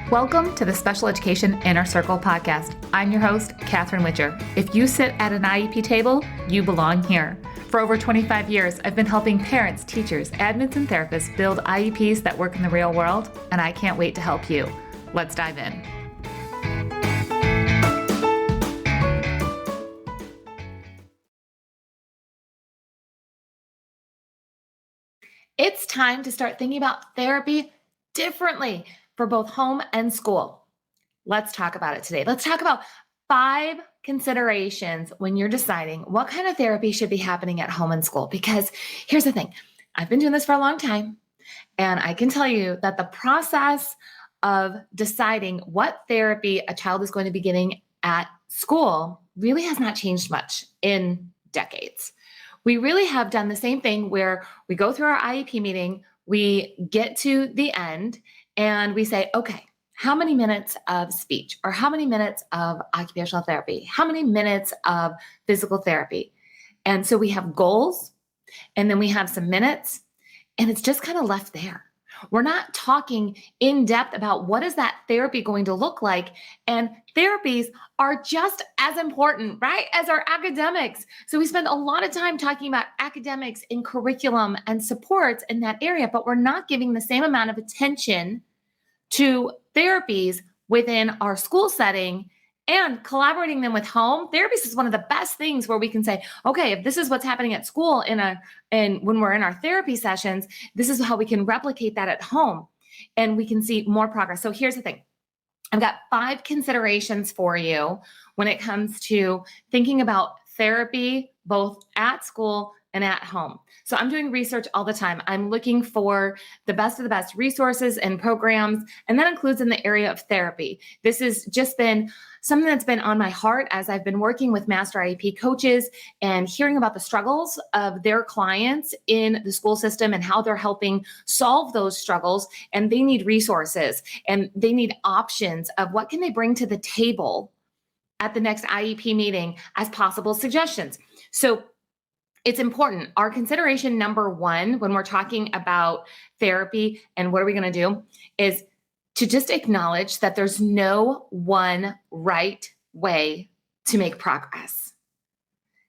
Welcome to the Special Education Inner Circle podcast. I'm your host, Katherine Witcher. If you sit at an IEP table, you belong here. For over 25 years, I've been helping parents, teachers, admins, and therapists build IEPs that work in the real world, and I can't wait to help you. Let's dive in. It's time to start thinking about therapy differently for both home and school. Let's talk about it today. Let's talk about 5 considerations when you're deciding what kind of therapy should be happening at home and school. Because here's the thing, I've been doing this for a long time, and I can tell you that the process of deciding what therapy a child is going to be getting at school really has not changed much in decades. We really have done the same thing where we go through our IEP meeting, we get to the end, and we say, okay, how many minutes of speech or how many minutes of occupational therapy? How many minutes of physical therapy? And so we have goals, and then we have some minutes, and it's just kind of left there. We're not talking in depth about what is that therapy going to look like. And therapies are just as important, right, as our academics. So we spend a lot of time talking about academics and curriculum and supports in that area, but we're not giving the same amount of attention to therapies within our school setting and collaborating them with home. Therapies is one of the best things where we can say, okay, if this is what's happening at school and when we're in our therapy sessions, this is how we can replicate that at home and we can see more progress. So here's the thing. I've got 5 considerations for you when it comes to thinking about therapy, both at school and at home. So I'm doing research all the time. I'm looking for the best of the best resources and programs, and that includes in the area of therapy. This has just been something that's been on my heart as I've been working with master IEP coaches and hearing about the struggles of their clients in the school system and how they're helping solve those struggles. And they need resources and they need options of what can they bring to the table at the next IEP meeting as possible suggestions. So it's important. Our consideration number 1 when we're talking about therapy and what are we going to do is to just acknowledge that there's no one right way to make progress.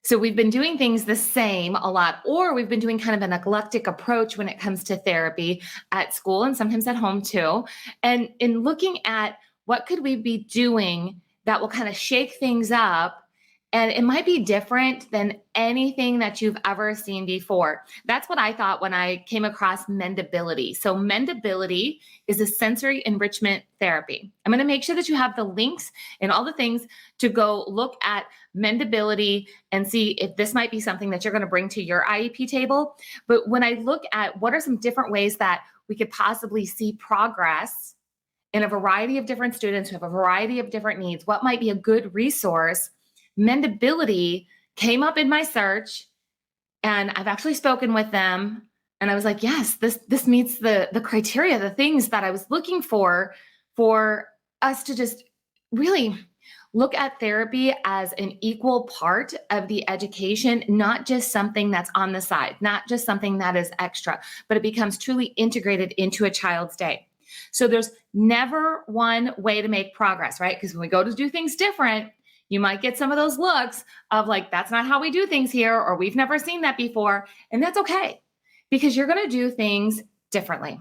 So we've been doing things the same a lot, or we've been doing kind of an eclectic approach when it comes to therapy at school and sometimes at home too. And in looking at what could we be doing that will kind of shake things up, and it might be different than anything that you've ever seen before. That's what I thought when I came across mendability. So mendability is a sensory enrichment therapy. I'm going to make sure that you have the links and all the things to go look at mendability and see if this might be something that you're going to bring to your IEP table. But when I look at what are some different ways that we could possibly see progress in a variety of different students who have a variety of different needs, what might be a good resource? Mendability came up in my search, and I've actually spoken with them, and I was like, yes, this meets the criteria, the things that I was looking for us to just really look at therapy as an equal part of the education, not just something that's on the side, not just something that is extra, but it becomes truly integrated into a child's day. So there's never one way to make progress, right? Because when we go to do things different, you might get some of those looks of like, that's not how we do things here, or we've never seen that before. And that's okay, because you're going to do things differently.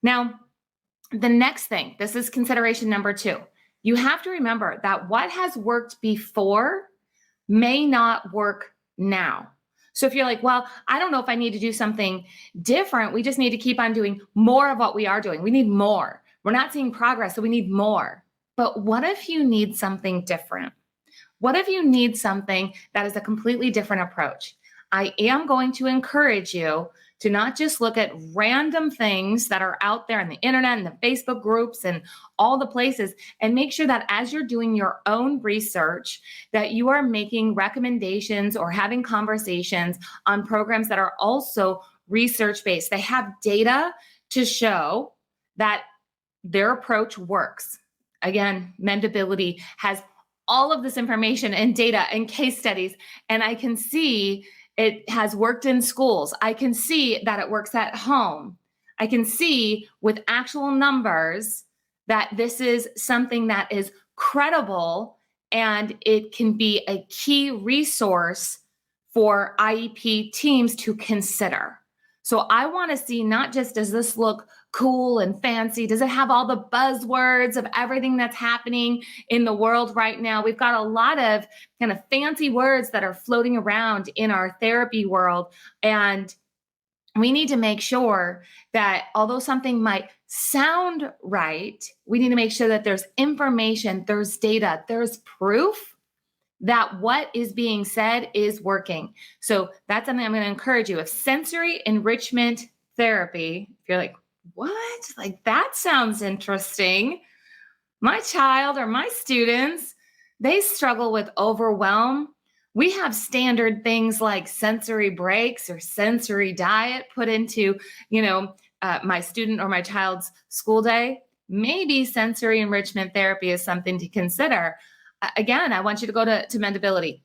Now, the next thing, this is consideration number 2. You have to remember that what has worked before may not work now. So if you're like, well, I don't know if I need to do something different. We just need to keep on doing more of what we are doing. We need more. We're not seeing progress, so we need more. But what if you need something different? What if you need something that is a completely different approach? I am going to encourage you to not just look at random things that are out there on the internet and the Facebook groups and all the places, and make sure that as you're doing your own research, that you are making recommendations or having conversations on programs that are also research-based. They have data to show that their approach works. Again, Mendability has all of this information and data and case studies, and I can see it has worked in schools. I can see that it works at home. I can see with actual numbers that this is something that is credible and it can be a key resource for IEP teams to consider. So I want to see, not just does this look cool and fancy, does it have all the buzzwords of everything that's happening in the world right now? We've got a lot of kind of fancy words that are floating around in our therapy world, and we need to make sure that although something might sound right, we need to make sure that there's information, there's data, there's proof that what is being said is working. So that's something I'm going to encourage you. If sensory enrichment therapy, if you're like, what? Like, that sounds interesting. My child or my students, they struggle with overwhelm. We have standard things like sensory breaks or sensory diet put into, my student or my child's school day. Maybe sensory enrichment therapy is something to consider. Again, I want you to go to Mendability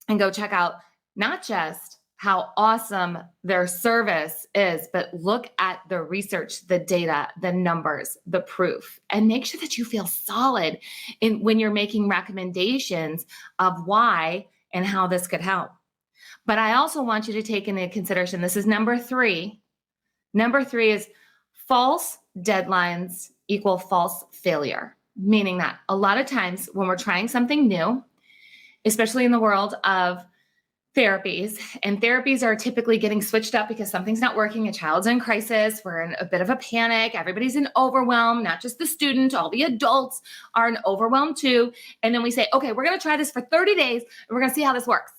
and go check out not just how awesome their service is, but look at the research, the data, the numbers, the proof, and make sure that you feel solid when you're making recommendations of why and how this could help. But I also want you to take into consideration, this is number 3. Number 3 is false deadlines equal false failure. Meaning that a lot of times when we're trying something new, especially in the world of therapies, and therapies are typically getting switched up because something's not working, a child's in crisis, we're in a bit of a panic, everybody's in overwhelm, not just the student, all the adults are in overwhelm too. And then we say, okay, we're going to try this for 30 days and we're going to see how this works.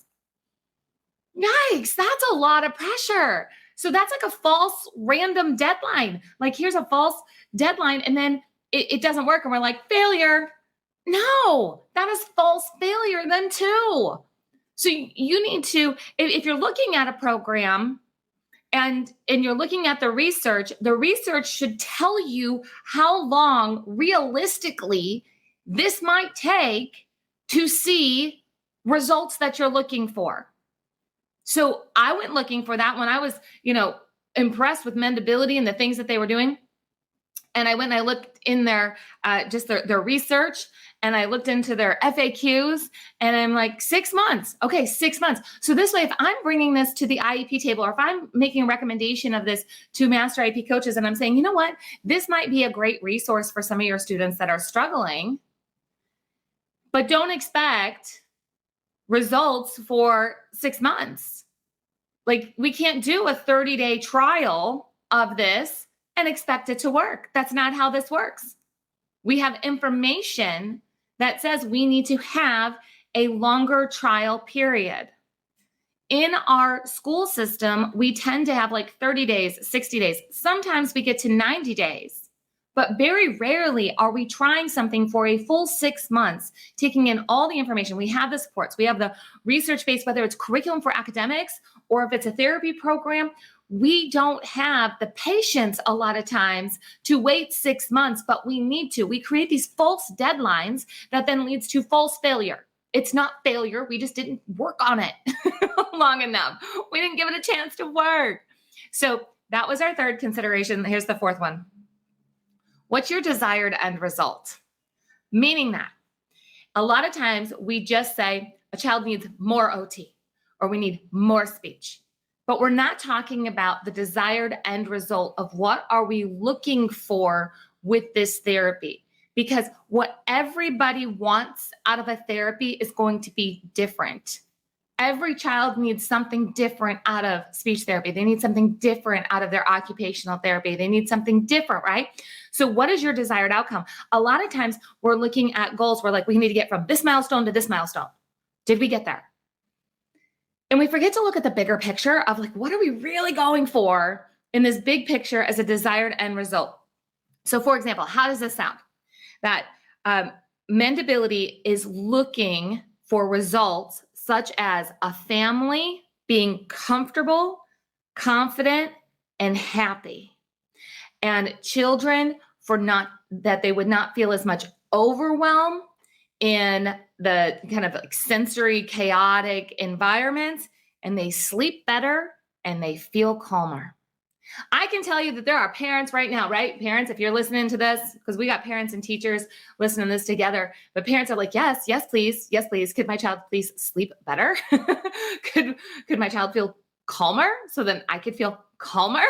Yikes, that's a lot of pressure. So that's like a false random deadline. Like, here's a false deadline, and then it doesn't work, and we're like, failure. No, that is false failure then too. So you need to, if you're looking at a program and you're looking at the research should tell you how long realistically this might take to see results that you're looking for. So I went looking for that when I was, impressed with Mendability and the things that they were doing. And I went and I looked in their their research, and I looked into their FAQs, and I'm like, 6 months. Okay, 6 months. So this way, if I'm bringing this to the IEP table, or if I'm making a recommendation of this to master IEP coaches, and I'm saying, you know what, this might be a great resource for some of your students that are struggling, but don't expect results for 6 months. Like, we can't do a 30-day trial of this and expect it to work. That's not how this works. We have information that says we need to have a longer trial period. In our school system, we tend to have like 30 days, 60 days. Sometimes we get to 90 days, but very rarely are we trying something for a full 6 months, taking in all the information. We have the supports, we have the research base, whether it's curriculum for academics or if it's a therapy program. We don't have the patience a lot of times to wait 6 months, but we need to. We create these false deadlines that then leads to false failure. It's not failure. We just didn't work on it long enough. We didn't give it a chance to work. So that was our third consideration. Here's the fourth one. What's your desired end result? Meaning that a lot of times we just say a child needs more OT or we need more speech. But we're not talking about the desired end result of what are we looking for with this therapy. Because what everybody wants out of a therapy is going to be different. Every child needs something different out of speech therapy. They need something different out of their occupational therapy. They need something different, right? So what is your desired outcome? A lot of times we're looking at goals. We're like, we need to get from this milestone to this milestone. Did we get there? And we forget to look at the bigger picture of like, what are we really going for in this big picture as a desired end result? So for example, how does this sound? That Mendability is looking for results such as a family being comfortable, confident, and happy. And children that they would not feel as much overwhelm in the kind of like sensory, chaotic environments, and they sleep better and they feel calmer. I can tell you that there are parents right now, right? Parents, if you're listening to this, because we got parents and teachers listening to this together, but parents are like, yes, yes, please. Yes, please. Could my child please sleep better? could could my child feel calmer so then I could feel calmer?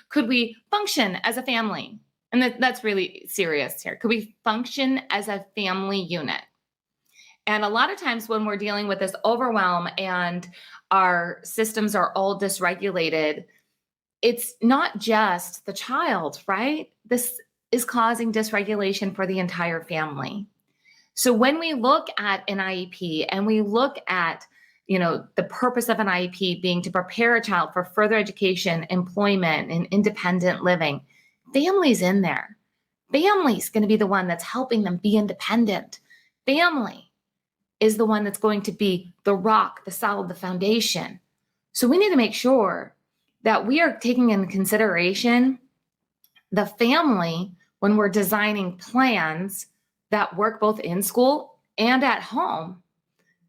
Could we function as a family? And that's really serious here. Could we function as a family unit? And a lot of times when we're dealing with this overwhelm and our systems are all dysregulated, it's not just the child, right? This is causing dysregulation for the entire family. So when we look at an IEP and we look at, the purpose of an IEP being to prepare a child for further education, employment, and independent living, family's in there. Family's going to be the one that's helping them be independent. Family is the one that's going to be the rock, the solid, the foundation. So we need to make sure that we are taking into consideration the family when we're designing plans that work both in school and at home,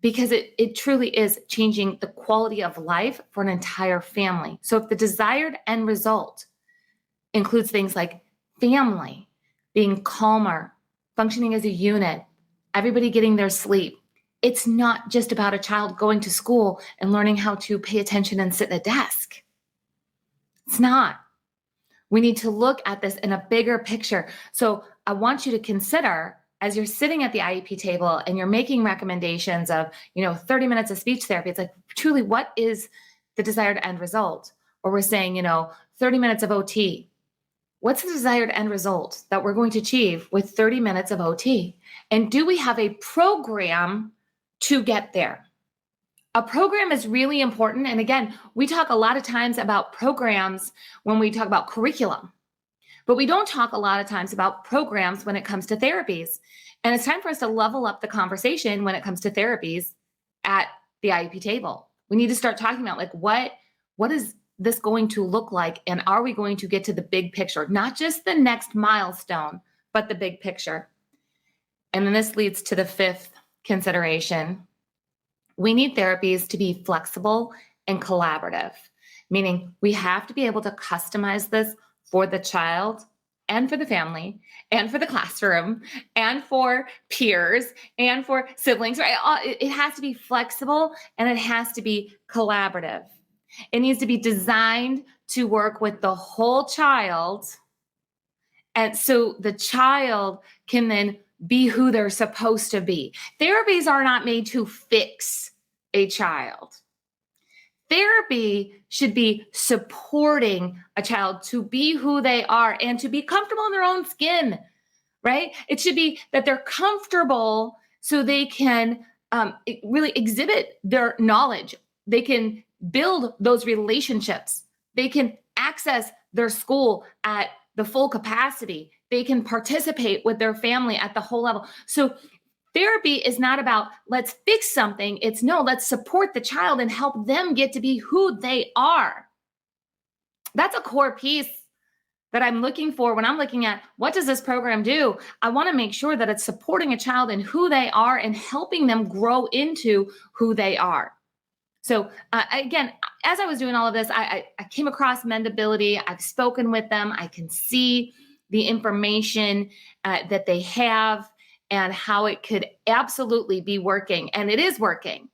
because it truly is changing the quality of life for an entire family. So if the desired end result includes things like family being calmer, functioning as a unit, everybody getting their sleep, it's not just about a child going to school and learning how to pay attention and sit at a desk. It's not. We need to look at this in a bigger picture. So I want you to consider, as you're sitting at the IEP table and you're making recommendations of, 30 minutes of speech therapy, it's like, truly, what is the desired end result? Or we're saying, 30 minutes of OT. What's the desired end result that we're going to achieve with 30 minutes of OT? And do we have a program to get there? A program is really important. And again, we talk a lot of times about programs when we talk about curriculum, but we don't talk a lot of times about programs when it comes to therapies. And it's time for us to level up the conversation when it comes to therapies at the IEP table. We need to start talking about, like, what is this going to look like? And are we going to get to the big picture, not just the next milestone, but the big picture? And then this leads to the fifth consideration. We need therapies to be flexible and collaborative, meaning we have to be able to customize this for the child and for the family and for the classroom and for peers and for siblings, right? It has to be flexible and it has to be collaborative. It needs to be designed to work with the whole child. And so the child can then be who they're supposed to be. Therapies are not made to fix a child. Therapy should be supporting a child to be who they are and to be comfortable in their own skin, right? It should be that they're comfortable so they can really exhibit their knowledge. They can build those relationships. They can access their school at the full capacity. They can participate with their family at the whole level. So therapy is not about let's fix something. It's no, let's support the child and help them get to be who they are. That's a core piece that I'm looking for when I'm looking at what does this program do? I want to make sure that it's supporting a child in who they are and helping them grow into who they are. So again, as I was doing all of this, I came across Mendability. I've spoken with them. I can see the information that they have and how it could absolutely be working. And it is working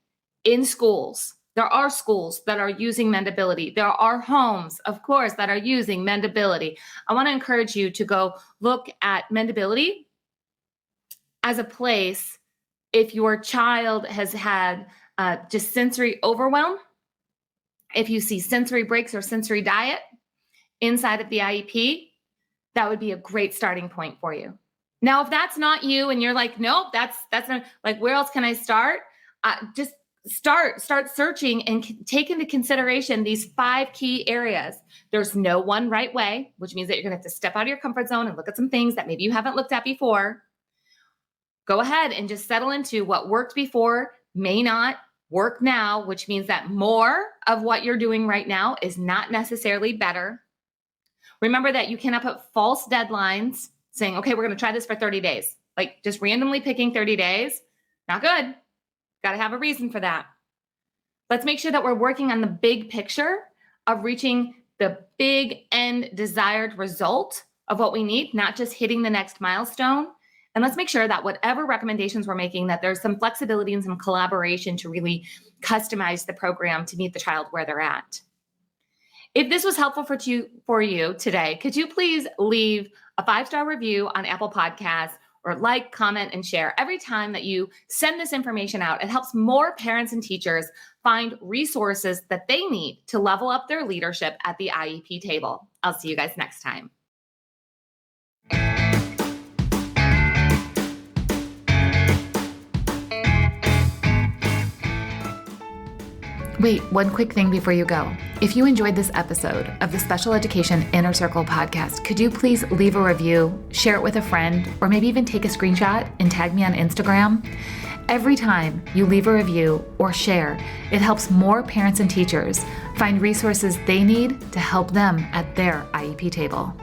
in schools. There are schools that are using Mendability. There are homes, of course, that are using Mendability. I want to encourage you to go look at Mendability as a place if your child has had just sensory overwhelm, if you see sensory breaks or sensory diet inside of the IEP, that would be a great starting point for you. Now, if that's not you and you're like, nope, that's not, like, where else can I start? Just start searching and take into consideration these 5 key areas. There's no one right way, which means that you're going to have to step out of your comfort zone and look at some things that maybe you haven't looked at before. Go ahead and just settle into what worked before may not work now, which means that more of what you're doing right now is not necessarily better. Remember that you cannot put false deadlines saying, okay, we're going to try this for 30 days. Like just randomly picking 30 days, not good. Got to have a reason for that. Let's make sure that we're working on the big picture of reaching the big end desired result of what we need, not just hitting the next milestone. And let's make sure that whatever recommendations we're making, that there's some flexibility and some collaboration to really customize the program to meet the child where they're at. If this was helpful for you today, could you please leave a 5-star review on Apple Podcasts, or like, comment, and share every time that you send this information out? It helps more parents and teachers find resources that they need to level up their leadership at the IEP table. I'll see you guys next time. Wait, one quick thing before you go. If you enjoyed this episode of the Special Education Inner Circle podcast, could you please leave a review, share it with a friend, or maybe even take a screenshot and tag me on Instagram? Every time you leave a review or share, it helps more parents and teachers find resources they need to help them at their IEP table.